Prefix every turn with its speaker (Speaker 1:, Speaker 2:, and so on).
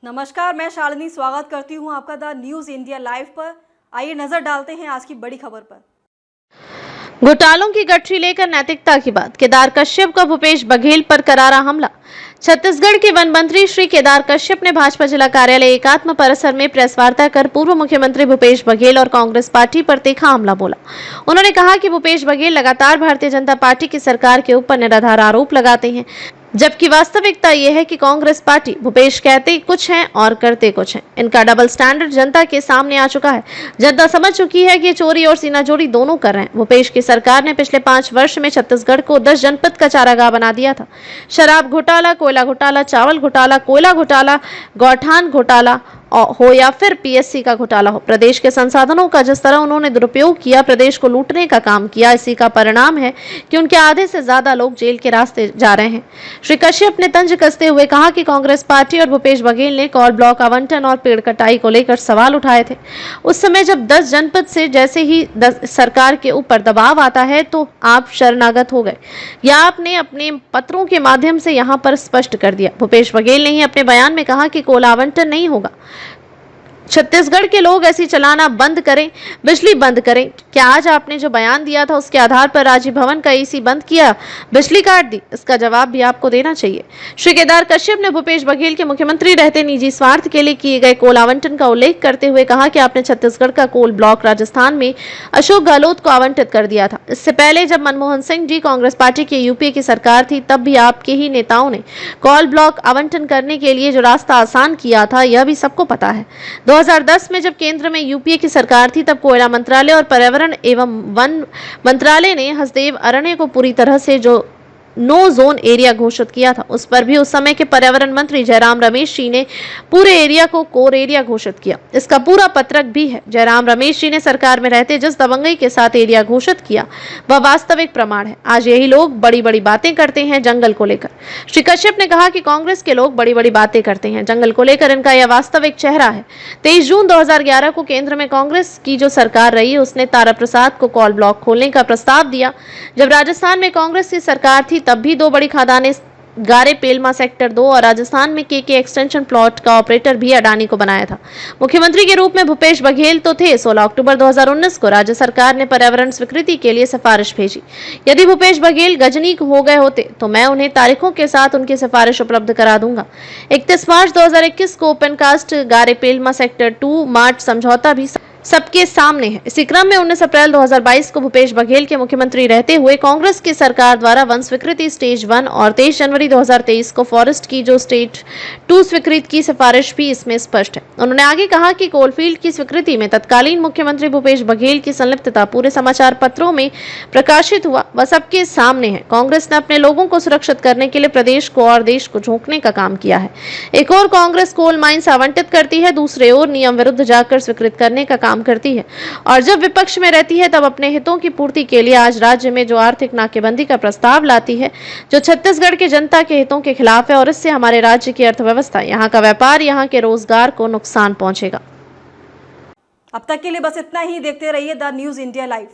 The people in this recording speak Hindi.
Speaker 1: नमस्कार, मैं शालिनी स्वागत करती हूं आपका द न्यूज इंडिया लाइव पर। आइए नजर डालते हैं आज की बड़ी खबर पर।
Speaker 2: घोटालों की गठरी लेकर नैतिकता की बात, केदार कश्यप का भूपेश बघेल पर करारा हमला। छत्तीसगढ़ के वन मंत्री श्री केदार कश्यप ने भाजपा जिला कार्यालय एकात्म परिसर में प्रेस वार्ता कर पूर्व मुख्यमंत्री भूपेश बघेल और कांग्रेस पार्टी पर तीखा हमला बोला। उन्होंने कहा कि भूपेश बघेल लगातार भारतीय जनता पार्टी की सरकार के ऊपर निराधार आरोप लगाते हैं, जबकि वास्तविकता यह है कि कांग्रेस पार्टी भूपेश कहते कुछ हैं और करते कुछ हैं। इनका डबल स्टैंडर्ड जनता के सामने आ चुका है। जनता समझ चुकी है कि चोरी और सीनाजोरी दोनों कर रहे हैं। भूपेश की सरकार ने पिछले 5 वर्ष में छत्तीसगढ़ को 10 जनपद का चारागाह बना दिया था। शराब घोटाला, कोयला घोटाला, चावल घोटाला, कोयला घोटाला, गौठान घोटाला हो या फिर पीएससी का घोटाला हो, प्रदेश के संसाधनों का जिस तरह उन्होंने दुरुपयोग किया, प्रदेश को लूटने का काम किया, इसी का परिणाम है कि उनके आधे से ज्यादा लोग जेल के रास्ते जा रहे हैं। श्री कश्यप ने तंज कसते हुए कहा कि कांग्रेस पार्टी और भूपेश बघेल ने कॉल ब्लॉक आवंटन और पेड़ कटाई को लेकर सवाल उठाए थे। उस समय जब 10 जनपद से जैसे ही सरकार के ऊपर दबाव आता है तो आप शरणागत हो गए, या आपने अपने पत्रों के माध्यम से यहाँ पर स्पष्ट कर दिया। भूपेश बघेल ने ही अपने बयान में कहा कि कोयला आवंटन नहीं होगा। छत्तीसगढ़ के लोग ऐसी चलाना बंद करें, बिजली बंद करें। क्या आज आपने जो बयान दिया था उसके आधार पर राजीव भवन का एसी बंद किया, बिजली काट दी? इसका जवाब भी आपको देना चाहिए। श्री केदार कश्यप ने भूपेश बघेल के मुख्यमंत्री रहते निजी स्वार्थ के लिए किए गए कोल आवंटन का उल्लेख करते हुए कहा कि आपने छत्तीसगढ़ का कोल ब्लॉक राजस्थान में अशोक गहलोत को आवंटित कर दिया था। इससे पहले जब मनमोहन सिंह जी कांग्रेस पार्टी की यूपीए की सरकार थी, तब भी आपके ही नेताओं ने कोल ब्लॉक आवंटन करने के लिए जो रास्ता आसान किया था, यह भी सबको पता है। 2010 में जब केंद्र में यूपीए की सरकार थी, तब कोयला मंत्रालय और पर्यावरण एवं वन मंत्रालय ने हसदेव अरण्य को पूरी तरह से जो नो जोन एरिया घोषित किया था, उस पर भी उस समय के पर्यावरण मंत्री जयराम रमेश जी ने पूरे एरिया को कोर एरिया घोषित किया। इसका पूरा पत्रक भी है। जयराम रमेश जी ने सरकार में रहते जिस दबंगई के साथ एरिया घोषित किया, वह वास्तविक प्रमाण है। आज यही लोग बड़ी बड़ी बातें करते हैं जंगल को लेकर। श्री कश्यप ने कहा कि कांग्रेस के लोग बड़ी बड़ी बातें करते हैं जंगल को लेकर, इनका यह वास्तविक चेहरा है। 23 जून 2011 को केंद्र में कांग्रेस की जो सरकार रही, उसने तारा प्रसाद को कोल ब्लॉक खोलने का प्रस्ताव दिया। जब राजस्थान में कांग्रेस की सरकार थी, तब भी 2 बड़ी खदानें गारे पेलमा सेक्टर 2 और राजस्थान में के एक्सटेंशन प्लॉट का ऑपरेटर भी अडानी को बनाया था। मुख्यमंत्री के रूप में भूपेश बघेल तो थे। 16 अक्टूबर 2019 को राज्य सरकार ने पर्यावरण स्वीकृति के लिए सिफारिश भेजी। यदि भूपेश बघेल गजनी हो गए होते तो मैं उन्हें तारीखों के साथ उनकी सिफारिश उपलब्ध करा दूंगा। 31 मार्च 2021 को ओपन कास्ट गारे पेलमा सेक्टर 2 मार्च समझौता भी सबके सामने है। इसी क्रम में 19 अप्रैल 2022 को भूपेश बघेल के मुख्यमंत्री रहते हुए कांग्रेस की सरकार द्वारा वन स्वीकृति स्टेज 1 और 23 जनवरी 2023 को फॉरेस्ट की जो स्टेज 2 स्वीकृति की सिफारिश भी इसमें स्पष्ट है। उन्होंने आगे कहा कि कोलफील्ड की स्वीकृति में तत्कालीन मुख्यमंत्री भूपेश बघेल की संलिप्तता पूरे समाचार पत्रों में प्रकाशित हुआ, वह सबके सामने है। कांग्रेस ने अपने लोगों को सुरक्षित करने के लिए प्रदेश को और देश को झोंकने का काम किया है। एक और कांग्रेस कोल माइंस आवंटित करती है, दूसरे ओर नियम विरुद्ध जाकर स्वीकृत करने का करती है, और जब विपक्ष में रहती है तब अपने हितों की पूर्ति के लिए आज राज्य में जो आर्थिक नाकेबंदी का प्रस्ताव लाती है, जो छत्तीसगढ़ के जनता के हितों के खिलाफ है, और इससे हमारे राज्य की अर्थव्यवस्था, यहाँ का व्यापार, यहाँ के रोजगार को नुकसान पहुंचेगा।
Speaker 1: अब तक के लिए बस इतना ही। देखते रहिए द न्यूज इंडिया लाइव।